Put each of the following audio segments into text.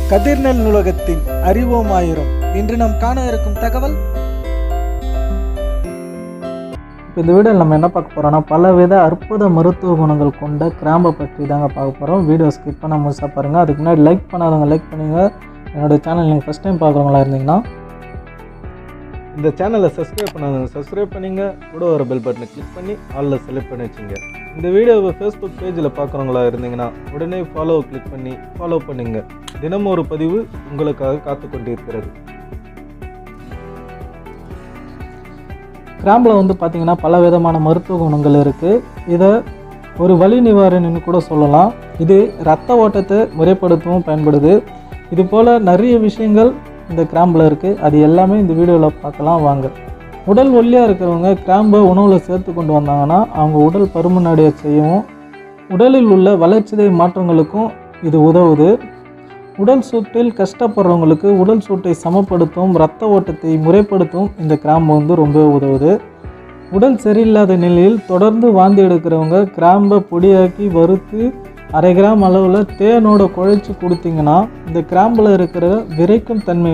கதிர்நெல் நூலகத்தின் அறிவோம் ஆயிரம். இன்று நாம் காண இருக்கும் தகவல். இந்த வீடியோவில் நம்ம என்ன பார்க்க போகிறோம்னா, பலவித அற்புத மருத்துவ குணங்கள் கொண்ட கிராம்பை பற்றி தாங்க பார்க்க போகிறோம். வீடியோ ஸ்கிப் பண்ண முழுசாக பாருங்கள். அதுக்கு முன்னாடி லைக் பண்ணாதவங்க லைக் பண்ணுங்கள். என்னோடய சேனல் நீங்கள் ஃபஸ்ட் டைம் பார்க்குறவங்களா இருந்தீங்கன்னா இந்த சேனலை சப்ஸ்கிரைப் பண்ணாதவங்க சப்ஸ்கிரைப் பண்ணிங்க. கூட ஒரு பெல் பட்டனை கிளிக் பண்ணி ஆலில் செலக்ட் பண்ணி வச்சுங்க. இந்த வீடியோவை ஃபேஸ்புக் பேஜில் பார்க்குறவங்களா இருந்தீங்கன்னா உடனே ஃபாலோ கிளிக் பண்ணி ஃபாலோ பண்ணுங்க. தினமும் ஒரு பதிவு உங்களுக்காக காத்து கொண்டிருக்கிறது. கிராம்பில் பார்த்திங்கன்னா பல விதமான மருத்துவ குணங்கள் இருக்குது. இதை ஒரு வலி நிவாரணின்னு கூட சொல்லலாம். இது இரத்த ஓட்டத்தை முறைப்படுத்தவும் பயன்படுது. இது போல் நிறைய விஷயங்கள் இந்த கிராம்பில் இருக்குது. அது எல்லாமே இந்த வீடியோவில் பார்க்கலாம் வாங்க. உடல் ஒல்லியாக இருக்கிறவங்க கிராம்பை உணவில் சேர்த்து கொண்டு வந்தாங்கன்னா அவங்க உடல் பருமன் அடைய செய்யவும், உடலில் உள்ள வளர்ச்சிதை மாற்றங்களுக்கும் இது உதவுது. உடல் சூட்டில் கஷ்டப்படுறவங்களுக்கு உடல் சூட்டை சமப்படுத்தவும் இரத்த ஓட்டத்தை முறைப்படுத்தவும் இந்த கிராம்பு ரொம்ப உதவுது. உடல் சரியில்லாத நிலையில் தொடர்ந்து வாந்தி எடுக்கிறவங்க கிராம்பை பொடியாக்கி வறுத்து 1/2 கிராம் அளவில் தேனோட குழைச்சி கொடுத்தீங்கன்னா இந்த கிராம்பில் இருக்கிற விரைக்கும் தன்மை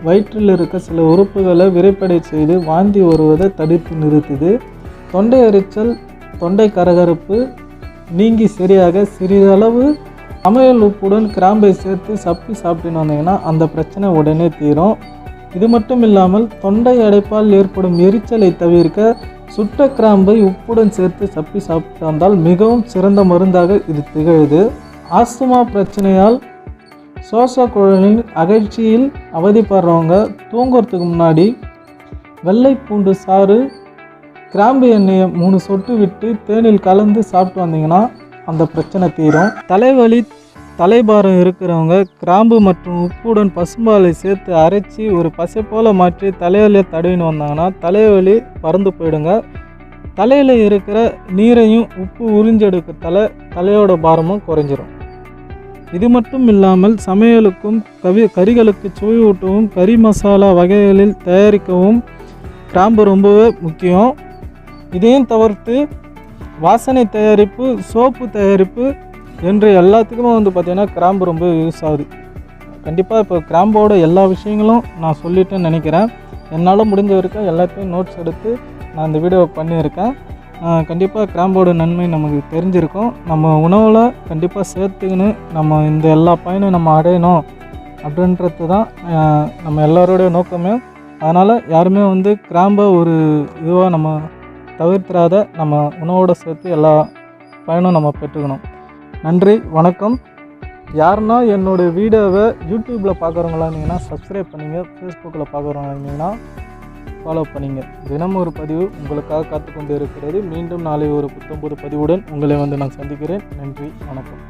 வயிற்றில் இருக்க சில உறுப்புகளை விரைப்படை செய்து வாந்தி வருவதை தடுத்து நிறுத்துது. தொண்டை எரிச்சல், தொண்டை கரகரப்பு நீங்கி சரியாக சிறிதளவு சமையல் உப்புடன் கிராம்பை சேர்த்து சப்பி சாப்பிட்டுன்னு வந்தீங்கன்னா அந்த பிரச்சனை உடனே தீரும். இது மட்டும் இல்லாமல் தொண்டை அடைப்பால் ஏற்படும் எரிச்சலை தவிர்க்க சுட்ட கிராம்பை உப்புடன் சேர்த்து சப்பி சாப்பிட்டு வந்தால் மிகவும் சிறந்த மருந்தாக இது திகழுது. ஆஸ்துமா பிரச்சனையால் சுவாச குழலின் அகழ்ச்சியில் அவதிப்படுறவங்க தூங்குறதுக்கு முன்னாடி வெள்ளை பூண்டு சாறு, கிராம்பு எண்ணெயை 3 சொட்டு விட்டு தேனில் கலந்து சாப்பிட்டு வந்தீங்கன்னா அந்த பிரச்சனை தீரும். தலைவலி, தலைபாரம் இருக்கிறவங்க கிராம்பு மற்றும் உப்புடன் பசும்பாலை சேர்த்து அரைச்சி ஒரு பசை போல் மாற்றி தலைவலியை தடவின்னு வந்தாங்கன்னா தலைவலி பறந்து போயிடுங்க. தலையில் இருக்கிற நீரையும் உப்பு உறிஞ்செடுக்கிறதால தலையோட பாரமும் குறைஞ்சிரும். இது மட்டும் இல்லாமல் சமையலுக்கும் கறிகளுக்கு சுவை ஊட்டவும் கறி மசாலா வகைகளில் தயாரிக்கவும் கிராம்பு ரொம்பவே முக்கியம். இதையும் தவிர்த்து வாசனை தயாரிப்பு, சோப்பு தயாரிப்பு என்று எல்லாத்துக்குமே பார்த்திங்கன்னா கிராம்பு ரொம்ப யூஸ் ஆகுது. கண்டிப்பாக இப்போ கிராம்போட எல்லா விஷயங்களும் நான் சொல்லிட்டேன்னு நினைக்கிறேன். என்னால் முடிஞ்ச வரைக்கும் எல்லாத்தையும் நோட்ஸ் எடுத்து நான் இந்த வீடியோவை பண்ணியிருக்கேன். கண்டிப்பாக கிராம்போட நன்மை நமக்கு தெரிஞ்சிருக்கும். நம்ம உணவில் கண்டிப்பாக சேர்த்துக்கின்னு நம்ம இந்த எல்லா பயனும் நம்ம அடையணும் அப்படின்றது தான் நம்ம எல்லாரோடைய நோக்கமே. அதனால் யாருமே கிராம்பை ஒரு இதுவாக நம்ம தவிர்த்திராத நம்ம உணவோடு சேர்த்து எல்லா பயனும் நம்ம பெற்றுக்கணும். நன்றி, வணக்கம். யாருன்னா என்னோடய வீடியோவை யூடியூப்பில் பார்க்குறவங்களா இருந்தீங்கன்னா சப்ஸ்கிரைப் பண்ணிங்க. ஃபேஸ்புக்கில் பார்க்குறவங்களா இருந்தீங்கன்னா ஃபாலோ பண்ணிங்க. தினமும் ஒரு பதிவு உங்களுக்காக காத்து கொண்டு இருக்கிறது. மீண்டும் நாளை ஒரு புத்தம்புது பதிவுடன் உங்களை நான் சந்திக்கிறேன். நன்றி, வணக்கம்.